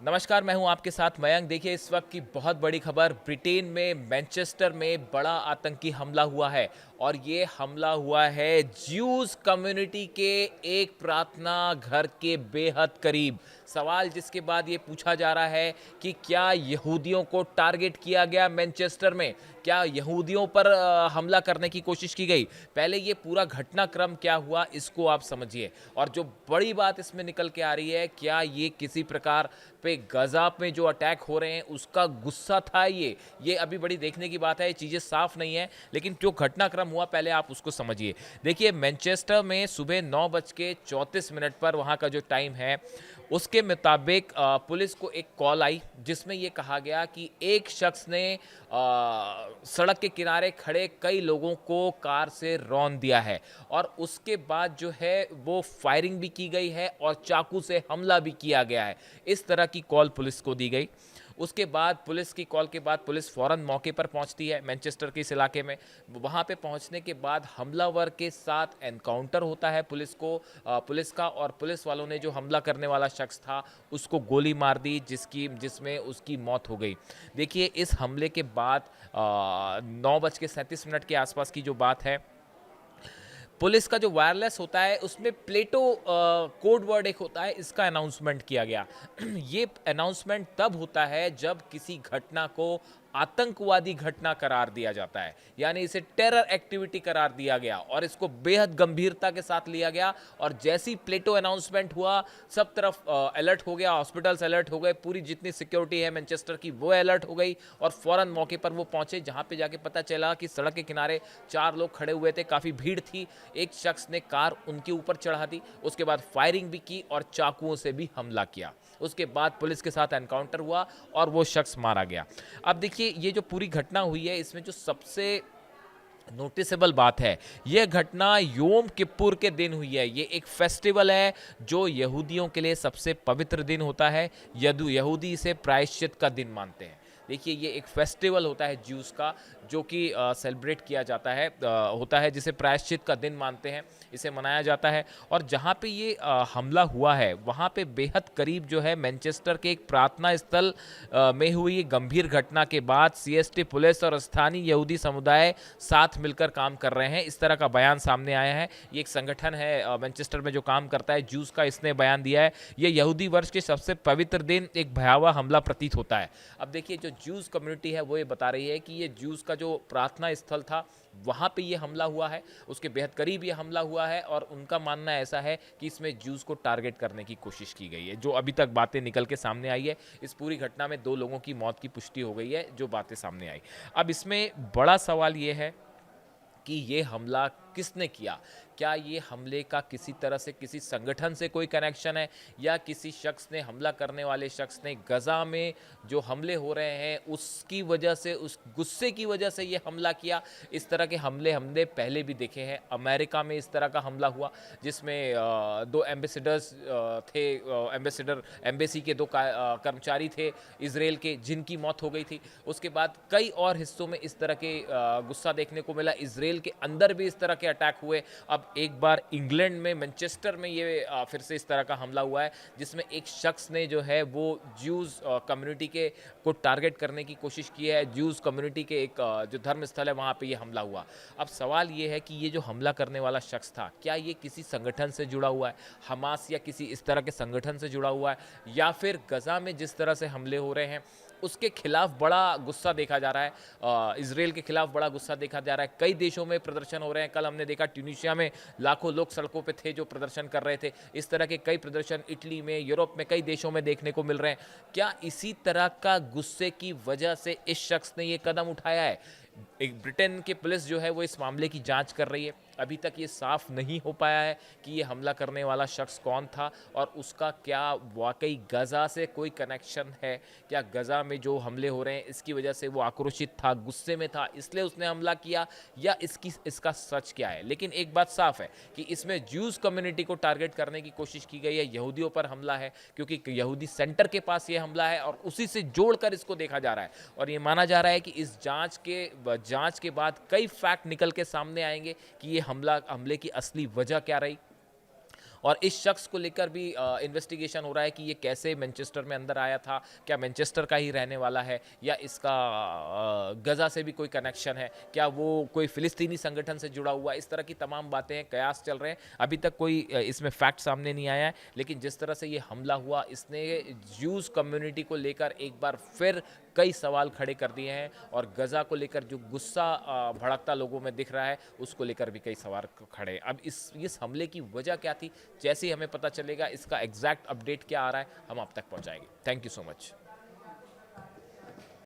नमस्कार, मैं हूं आपके साथ मयंक। देखिए, इस वक्त की बहुत बड़ी खबर, ब्रिटेन में मैनचेस्टर में बड़ा आतंकी हमला हुआ है और ये हमला हुआ है ज्यूज कम्युनिटी के एक प्रार्थना घर के बेहद करीब। सवाल जिसके बाद ये पूछा जा रहा है कि क्या यहूदियों को टारगेट किया गया मैनचेस्टर में, क्या यहूदियों पर हमला करने की कोशिश की गई। पहले ये पूरा घटनाक्रम क्या हुआ इसको आप समझिए, और जो बड़ी बात इसमें निकल के आ रही है, क्या ये किसी प्रकार पे गजा में जो अटैक हो रहे हैं उसका गुस्सा था। ये अभी बड़ी देखने की बात है, ये चीज़ें साफ नहीं है, लेकिन जो घटनाक्रम हुआ पहले आप उसको समझिए। देखिए, मैनचेस्टर में सुबह 9:34 पर वहाँ का जो टाइम है उसके मुताबिक पुलिस को एक कॉल आई जिसमें ये कहा गया कि एक शख्स ने सड़क के किनारे खड़े कई लोगों को कार से रौंद दिया है और उसके बाद जो है वो फायरिंग भी की गई है और चाकू से हमला भी किया गया है। इस तरह की कॉल पुलिस को दी गई। उसके बाद पुलिस की कॉल के बाद पुलिस फ़ौरन मौके पर पहुंचती है मैनचेस्टर के इस इलाके में। वहां पे पहुंचने के बाद हमलावर के साथ एनकाउंटर होता है पुलिस का, और पुलिस वालों ने जो हमला करने वाला शख्स था उसको गोली मार दी जिसमें उसकी मौत हो गई। देखिए, इस हमले के बाद 9:37 के आसपास की जो बात है, पुलिस का जो वायरलेस होता है उसमें प्लेटो कोड वर्ड एक होता है, इसका अनाउंसमेंट किया गया। ये अनाउंसमेंट तब होता है जब किसी घटना को आतंकवादी घटना करार दिया जाता है, यानी इसे टेरर एक्टिविटी करार दिया गया और इसको बेहद गंभीरता के साथ लिया गया। और जैसी प्लेटो अनाउंसमेंट हुआ, सब तरफ अलर्ट हो गया, हॉस्पिटल्स अलर्ट हो गए, पूरी जितनी सिक्योरिटी है मैनचेस्टर की वो अलर्ट हो गई और फौरन मौके पर वो पहुंचे, जहां पे जाके पता चला कि सड़क के किनारे 4 लोग खड़े हुए थे, काफ़ी भीड़ थी। एक शख्स ने कार उनके ऊपर चढ़ा दी, उसके बाद फायरिंग भी की और चाकुओं से भी हमला किया। उसके बाद पुलिस के साथ एनकाउंटर हुआ और वो शख्स मारा गया। अब देखिए, ये जो पूरी घटना हुई है इसमें जो सबसे नोटिसेबल बात है, यह घटना योम किप्पुर के दिन हुई है। ये एक फेस्टिवल है जो यहूदियों के लिए सबसे पवित्र दिन होता है। यहूदी इसे प्रायश्चित का दिन मानते हैं। देखिए, ये एक फेस्टिवल होता है ज्यूस का जो कि सेलिब्रेट किया जाता है, होता है, जिसे प्रायश्चित का दिन मानते हैं, इसे मनाया जाता है। और जहाँ पे ये हमला हुआ है वहाँ पे बेहद करीब जो है मैनचेस्टर के एक प्रार्थना स्थल में हुई गंभीर घटना के बाद सीएसटी पुलिस और स्थानीय यहूदी समुदाय साथ मिलकर काम कर रहे हैं, इस तरह का बयान सामने आया है। ये एक संगठन है मैनचेस्टर में जो काम करता है ज्यूस का, इसने बयान दिया है। ये यहूदी वर्ष के सबसे पवित्र दिन एक भयावह हमला प्रतीत होता है। अब देखिए, जो ज्यूस कम्युनिटी है वो ये बता रही है कि ये ज्यूस का जो प्रार्थना स्थल था वहाँ पे ये हमला हुआ है, उसके बेहद करीब ये हमला हुआ है और उनका मानना ऐसा है कि इसमें ज्यूस को टारगेट करने की कोशिश की गई है। जो अभी तक बातें निकल के सामने आई है, इस पूरी घटना में 2 लोगों की मौत की पुष्टि हो गई है, जो बातें सामने आई। अब इसमें बड़ा सवाल ये है कि ये हमला किसने किया। क्या ये हमले का किसी तरह से किसी संगठन से कोई कनेक्शन है, या किसी शख्स ने, हमला करने वाले शख्स ने गजा में जो हमले हो रहे हैं उसकी वजह से, उस गुस्से की वजह से ये हमला किया। इस तरह के हमले हमने पहले भी देखे हैं। अमेरिका में इस तरह का हमला हुआ जिसमें 2 एम्बेसडर्स थे, एम्बेसी के 2 कर्मचारी थे इसराइल के, जिनकी मौत हो गई थी। उसके बाद कई और हिस्सों में इस तरह के गुस्सा देखने को मिला। इसराइल के अंदर भी इस तरह के अटैक हुए। अब एक बार इंग्लैंड में मैनचेस्टर में ये फिर से इस तरह का हमला हुआ है जिसमें एक शख्स ने जो है वो ज्यूज कम्युनिटी के को टारगेट करने की कोशिश की है। ज्यूज कम्युनिटी के एक जो धर्म स्थल है वहाँ पे ये हमला हुआ। अब सवाल ये है कि ये जो हमला करने वाला शख्स था, क्या ये किसी संगठन से जुड़ा हुआ है, हमास या किसी इस तरह के संगठन से जुड़ा हुआ है, या फिर गजा में जिस तरह से हमले हो रहे हैं उसके खिलाफ बड़ा गुस्सा देखा जा रहा है। इसराइल के खिलाफ बड़ा गुस्सा देखा जा रहा है। कई देशों में प्रदर्शन हो रहे हैं। कल हमने देखा ट्यूनीशिया में लाखों लोग सड़कों पे थे जो प्रदर्शन कर रहे थे। इस तरह के कई प्रदर्शन इटली में, यूरोप में, कई देशों में देखने को मिल रहे हैं। क्या इसी तरह का गुस्से की वजह से इस शख्स ने ये कदम उठाया है? एक ब्रिटेन की पुलिस जो है वो इस मामले की जांच कर रही है। अभी तक ये साफ नहीं हो पाया है कि ये हमला करने वाला शख्स कौन था और उसका क्या वाकई गजा से कोई कनेक्शन है। क्या गजा में जो हमले हो रहे हैं इसकी वजह से वो आक्रोशित था, गुस्से में था, इसलिए उसने हमला किया, या इसका सच क्या है। लेकिन एक बात साफ है कि इसमें ज्यूज कम्युनिटी को टारगेट करने की कोशिश की गई है, यहूदियों पर हमला है, क्योंकि यहूदी सेंटर के पास ये हमला है और उसी से जोड़कर इसको देखा जा रहा है। और ये माना जा रहा है कि इस जांच के बाद कई फैक्ट निकल के सामने आएंगे कि ये हमले की असली वजह क्या रही। और इस शख्स को लेकर भी इन्वेस्टिगेशन हो रहा है कि ये कैसे मैनचेस्टर में अंदर आया था, क्या मैनचेस्टर का ही रहने वाला है या इसका गजा से भी कोई कनेक्शन है, क्या वो कोई फिलिस्तीनी संगठन से जुड़ा हुआ है। इस तरह की तमाम बातें कयास चल रहे हैं। अभी तक कोई इसमें फैक्ट सामने नहीं आया है, लेकिन जिस तरह से ये हमला हुआ इसने ज्यूज़ कम्युनिटी को लेकर एक बार फिर कई सवाल खड़े कर दिए हैं और गजा को लेकर जो गुस्सा भड़कता लोगों में दिख रहा है उसको लेकर भी कई सवाल खड़े हैं। अब इस हमले की वजह क्या थी, जैसे ही हमें पता चलेगा इसका एग्जैक्ट अपडेट क्या आ रहा है हम आप तक पहुंचाएंगे। Thank you so much.